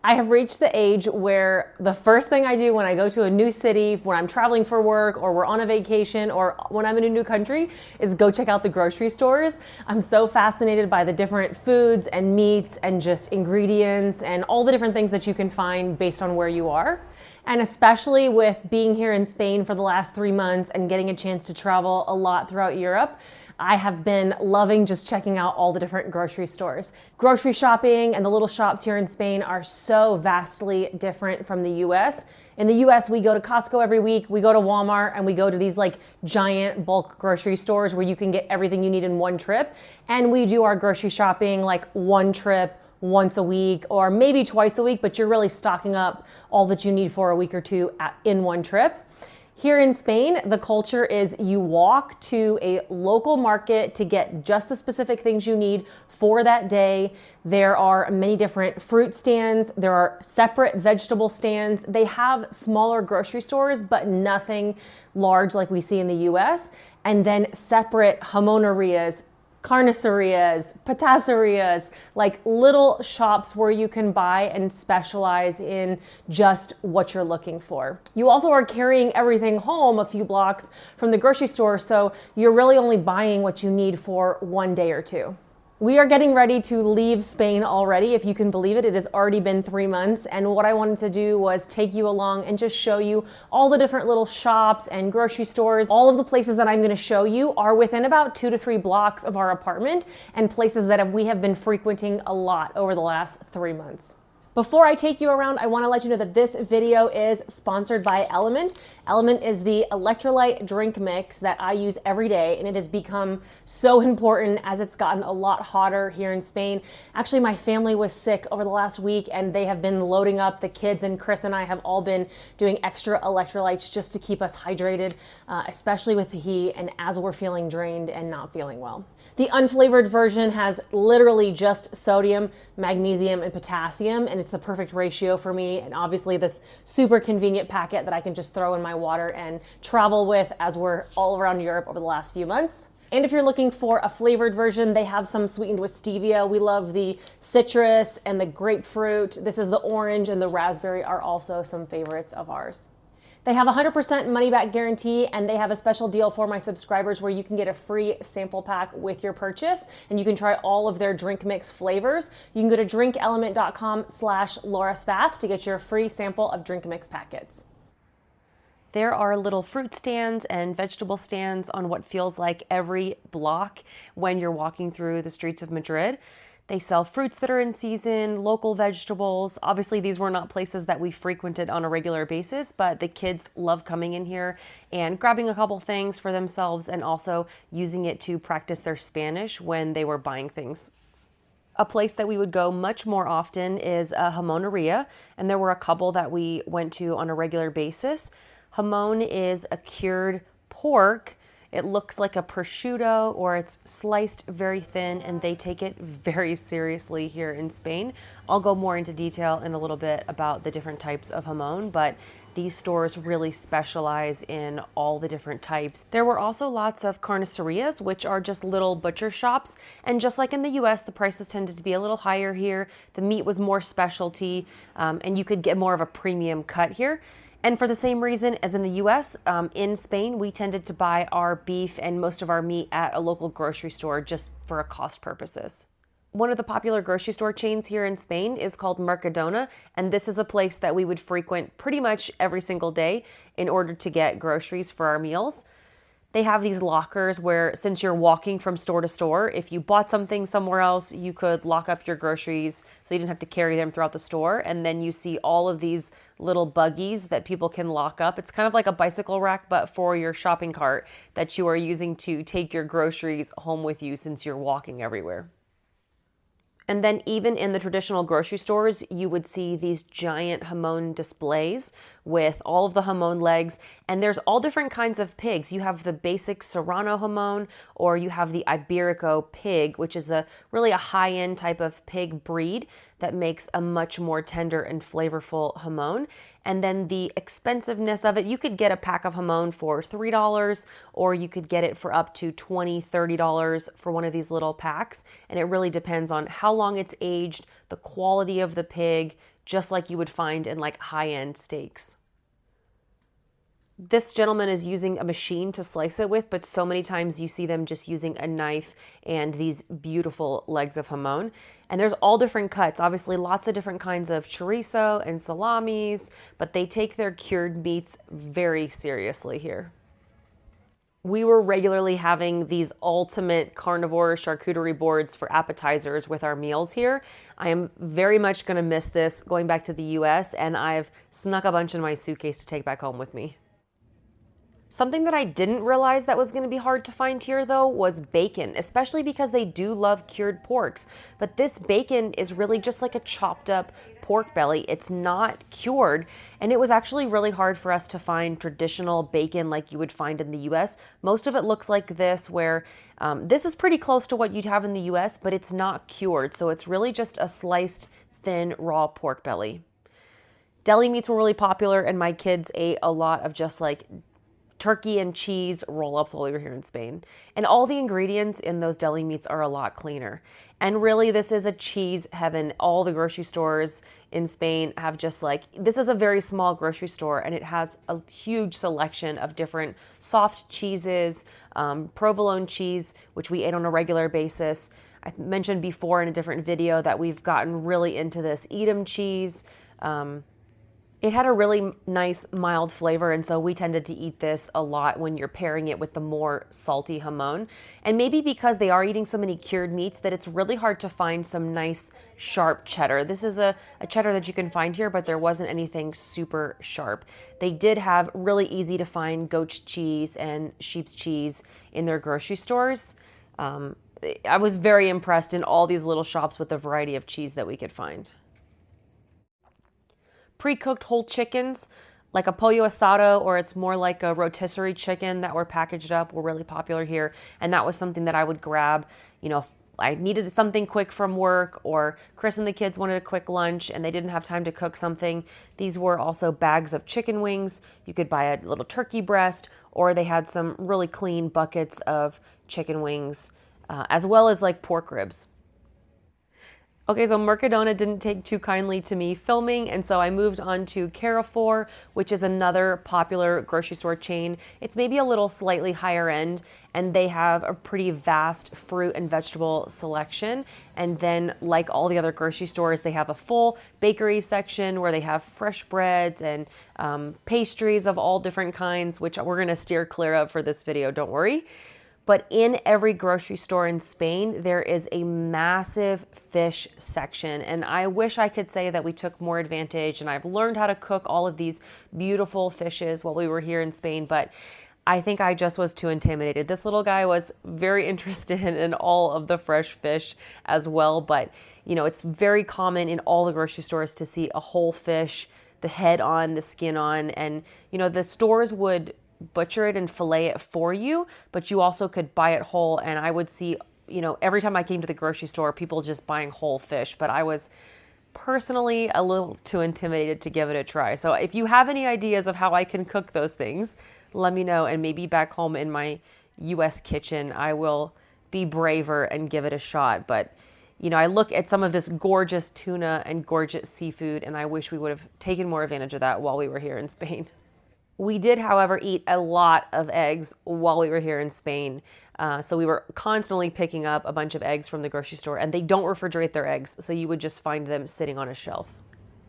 I have reached the age where the first thing I do when I go to a new city, when I'm traveling for work or we're on a vacation or when I'm in a new country is go check out the grocery stores. I'm so fascinated by the different foods and meats and just ingredients and all the different things that you can find based on where you are. And especially with being here in Spain for the last 3 months and getting a chance to travel a lot throughout Europe, I have been loving just checking out all the different grocery stores. Grocery shopping and the little shops here in Spain are so vastly different from the US. In the US, we go to Costco every week, we go to Walmart, and we go to these like giant bulk grocery stores where you can get everything you need in one trip. And we do our grocery shopping like one trip, once a week, or maybe twice a week, but you're really stocking up all that you need for a week or two in one trip. Here in Spain, the culture is you walk to a local market to get just the specific things you need for that day. There are many different fruit stands. There are separate vegetable stands. They have smaller grocery stores, but nothing large like we see in the US. And then separate jamonerias, carnicerias, patacerias, like little shops where you can buy and specialize in just what you're looking for. You also are carrying everything home a few blocks from the grocery store, so you're really only buying what you need for one day or two. We are getting ready to leave Spain already, if you can believe it. It has already been 3 months, and what I wanted to do was take you along and just show you all the different little shops and grocery stores. All of the places that I'm going to show you are within about 2 to 3 blocks of our apartment and places that we have been frequenting a lot over the last 3 months. Before I take you around, I want to let you know that this video is sponsored by Element. Element is the electrolyte drink mix that I use every day, and it has become so important as it's gotten a lot hotter here in Spain. Actually, my family was sick over the last week, and they have been loading up. The kids and Chris and I have all been doing extra electrolytes just to keep us hydrated, especially with the heat and as we're feeling drained and not feeling well. The unflavored version has literally just sodium, magnesium, and potassium, and it's the perfect ratio for me. And obviously this super convenient packet that I can just throw in my water and travel with as we're all around Europe over the last few months. And if you're looking for a flavored version, they have some sweetened with stevia. We love the citrus and the grapefruit. This is the orange, and the raspberry are also some favorites of ours. They have a 100% money back guarantee, and they have a special deal for my subscribers where you can get a free sample pack with your purchase, and you can try all of their drink mix flavors. You can go to drinkelement.com/LAURAESPATH to get your free sample of drink mix packets. There are little fruit stands and vegetable stands on what feels like every block when you're walking through the streets of Madrid. They sell fruits that are in season, local vegetables. Obviously, these were not places that we frequented on a regular basis, but the kids love coming in here and grabbing a couple things for themselves and also using it to practice their Spanish when they were buying things. A place that we would go much more often is a jamoneria, and there were a couple that we went to on a regular basis. Jamon is a cured pork. It looks like a prosciutto, or it's sliced very thin, and they take it very seriously here in Spain. I'll go more into detail in a little bit about the different types of jamon, but these stores really specialize in all the different types. There were also lots of carnicerias, which are just little butcher shops. And just like in the US, the prices tended to be a little higher here. The meat was more specialty, and you could get more of a premium cut here. And for the same reason as in the US, in Spain, we tended to buy our beef and most of our meat at a local grocery store just for cost purposes. One of the popular grocery store chains here in Spain is called Mercadona, and this is a place that we would frequent pretty much every single day in order to get groceries for our meals. They have these lockers where, since you're walking from store to store, if you bought something somewhere else, you could lock up your groceries so you didn't have to carry them throughout the store. And then you see all of these little buggies that people can lock up. It's kind of like a bicycle rack, but for your shopping cart that you are using to take your groceries home with you since you're walking everywhere. And then even in the traditional grocery stores, you would see these giant jamon displays with all of the jamon legs. And there's all different kinds of pigs. You have the basic Serrano jamon, or you have the Iberico pig, which is really a high-end type of pig breed that makes a much more tender and flavorful jamon. And then the expensiveness of it, you could get a pack of jamon for $3, or you could get it for up to $20, $30 for one of these little packs. And it really depends on how long it's aged, the quality of the pig, just like you would find in like high-end steaks. This gentleman is using a machine to slice it with, but so many times you see them just using a knife and these beautiful legs of jamon. And there's all different cuts, obviously lots of different kinds of chorizo and salamis, but they take their cured meats very seriously here. We were regularly having these ultimate carnivore charcuterie boards for appetizers with our meals here. I am very much going to miss this going back to the US, and I've snuck a bunch in my suitcase to take back home with me. Something that I didn't realize that was going to be hard to find here, though, was bacon, especially because they do love cured porks. But this bacon is really just like a chopped up pork belly. It's not cured, and it was actually really hard for us to find traditional bacon like you would find in the US. Most of it looks like this, where this is pretty close to what you'd have in the US, but it's not cured, so it's really just a sliced, thin, raw pork belly. Deli meats were really popular, and my kids ate a lot of just like turkey and cheese roll-ups while we were here in Spain. And all the ingredients in those deli meats are a lot cleaner. And really, this is a cheese heaven. All the grocery stores in Spain have just like, this is a very small grocery store, and it has a huge selection of different soft cheeses, provolone cheese, which we ate on a regular basis. I mentioned before in a different video that we've gotten really into this Edam cheese. It had a really nice mild flavor, and so we tended to eat this a lot when you're pairing it with the more salty jamon. And maybe because they are eating so many cured meats that it's really hard to find some nice sharp cheddar. This is a cheddar that you can find here, but there wasn't anything super sharp. They did have really easy to find goat's cheese and sheep's cheese in their grocery stores. I was very impressed in all these little shops with the variety of cheese that we could find. Pre-cooked whole chickens, like a pollo asado, or it's more like a rotisserie chicken that were packaged up, were really popular here. And that was something that I would grab, you know, if I needed something quick from work, or Chris and the kids wanted a quick lunch and they didn't have time to cook something. These were also bags of chicken wings. You could buy a little turkey breast, or they had some really clean buckets of chicken wings, as well as like pork ribs. Okay, so Mercadona didn't take too kindly to me filming, and so I moved on to Carrefour, which is another popular grocery store chain. It's maybe a little slightly higher end, and they have a pretty vast fruit and vegetable selection. And then, like all the other grocery stores, they have a full bakery section where they have fresh breads and pastries of all different kinds, which we're gonna steer clear of for this video, don't worry. But in every grocery store in Spain, there is a massive fish section. And I wish I could say that we took more advantage, and I've learned how to cook all of these beautiful fishes while we were here in Spain, but I think I just was too intimidated. This little guy was very interested in all of the fresh fish as well, but you know, it's very common in all the grocery stores to see a whole fish, the head on, the skin on, and you know, the stores would butcher it and fillet it for you, but you also could buy it whole. And I would see, you know, every time I came to the grocery store, people just buying whole fish, but I was personally a little too intimidated to give it a try. So if you have any ideas of how I can cook those things, let me know, and maybe back home in my US kitchen, I will be braver and give it a shot. But you know, I look at some of this gorgeous tuna and gorgeous seafood, and I wish we would have taken more advantage of that while we were here in Spain. We did, however, eat a lot of eggs while we were here in Spain. So we were constantly picking up a bunch of eggs from the grocery store, and they don't refrigerate their eggs, so you would just find them sitting on a shelf.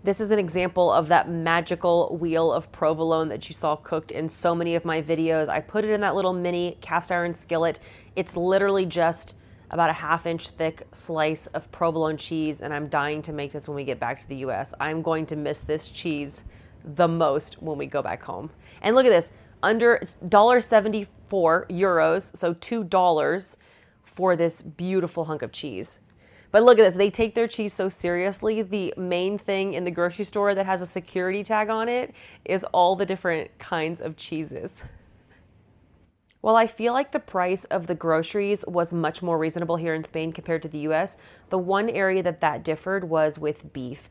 This is an example of that magical wheel of provolone that you saw cooked in so many of my videos. I put it in that little mini cast iron skillet. It's literally just about a ½ inch thick slice of provolone cheese, and I'm dying to make this when we get back to the US. I'm going to miss this cheese the most when we go back home. And look at this, under €1.74, so $2 for this beautiful hunk of cheese. But look at this, they take their cheese so seriously. The main thing in the grocery store that has a security tag on it is all the different kinds of cheeses. While I feel like the price of the groceries was much more reasonable here in Spain compared to the US, the one area that differed was with beef.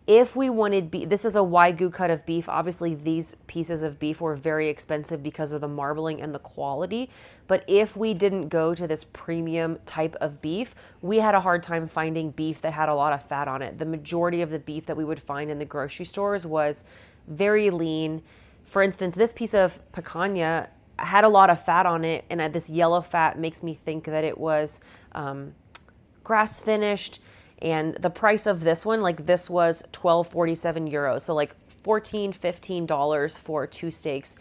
If we wanted beef, this is a Wagyu cut of beef. Obviously, these pieces of beef were very expensive because of the marbling and the quality. But if we didn't go to this premium type of beef, we had a hard time finding beef that had a lot of fat on it. The majority of the beef that we would find in the grocery stores was very lean. For instance, this piece of picanha had a lot of fat on it, and this yellow fat makes me think that it was grass finished. And the price of this one, like this was €12.47, so like $14-15 for 2 steaks.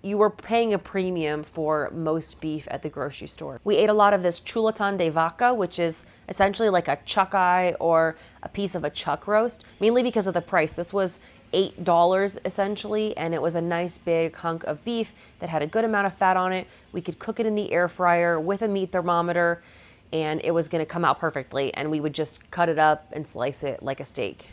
You were paying a premium for most beef at the grocery store. We ate a lot of this chuletón de vaca, which is essentially like a chuck eye or a piece of a chuck roast, mainly because of the price. This was $8 essentially, and it was a nice big hunk of beef that had a good amount of fat on it. We could cook it in the air fryer with a meat thermometer, and it was gonna come out perfectly, and we would just cut it up and slice it like a steak.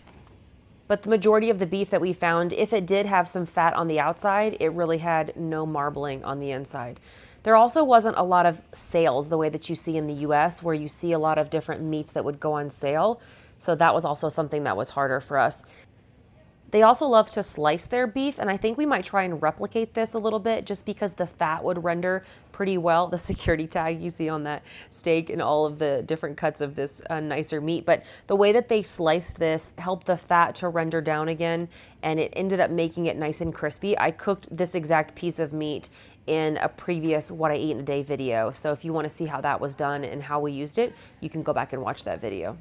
But the majority of the beef that we found, if it did have some fat on the outside, it really had no marbling on the inside. There also wasn't a lot of sales the way that you see in the US, where you see a lot of different meats that would go on sale. So that was also something that was harder for us. They also love to slice their beef, and I think we might try and replicate this a little bit just because the fat would render pretty well. The security tag you see on that steak and all of the different cuts of this nicer meat. But the way that they sliced this helped the fat to render down again, and it ended up making it nice and crispy. I cooked this exact piece of meat in a previous What I Eat in a Day video. So if you want to see how that was done and how we used it, you can go back and watch that video.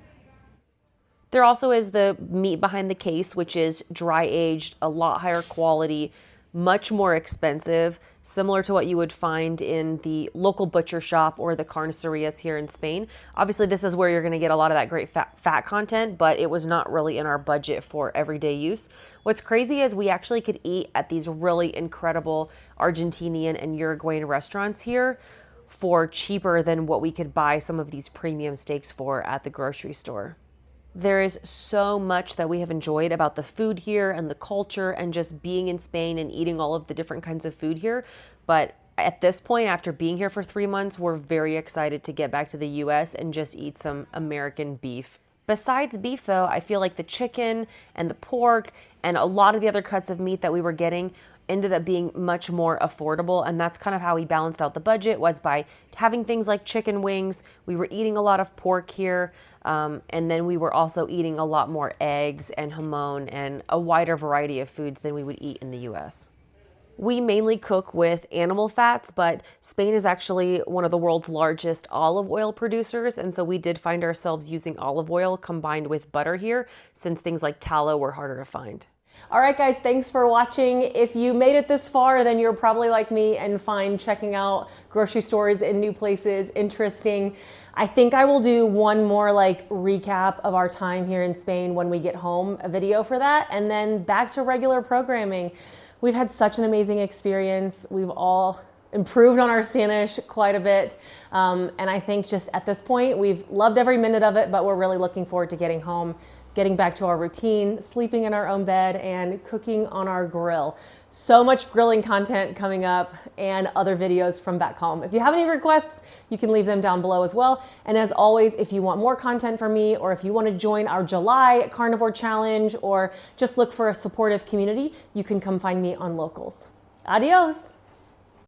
There also is the meat behind the case, which is dry aged, a lot higher quality, much more expensive, similar to what you would find in the local butcher shop or the carnicerias here in Spain. Obviously, this is where you're going to get a lot of that great fat content, but it was not really in our budget for everyday use. What's crazy is we actually could eat at these really incredible Argentinian and Uruguayan restaurants here for cheaper than what we could buy some of these premium steaks for at the grocery store. There is so much that we have enjoyed about the food here and the culture and just being in Spain and eating all of the different kinds of food here. But at this point, after being here for 3 months, we're very excited to get back to the US and just eat some American beef. Besides beef though, I feel like the chicken and the pork and a lot of the other cuts of meat that we were getting ended up being much more affordable, and that's kind of how we balanced out the budget, was by having things like chicken wings. We were eating a lot of pork here, and then we were also eating a lot more eggs and jamon and a wider variety of foods than we would eat in the US. We mainly cook with animal fats, but Spain is actually one of the world's largest olive oil producers, and so we did find ourselves using olive oil combined with butter here, since things like tallow were harder to find. All right, guys, thanks for watching. If you made it this far, then you're probably like me and find checking out grocery stores in new places interesting. I think I will do one more recap of our time here in Spain when we get home, a video for that, and then back to regular programming. We've had such an amazing experience. We've all improved on our Spanish quite a bit. And I think just at this point, we've loved every minute of it, but we're really looking forward to getting home, getting back to our routine, sleeping in our own bed, and cooking on our grill. So much grilling content coming up and other videos from back home. If you have any requests, you can leave them down below as well. And as always, if you want more content from me, or if you want to join our July Carnivore Challenge, or just look for a supportive community, you can come find me on Locals. Adios.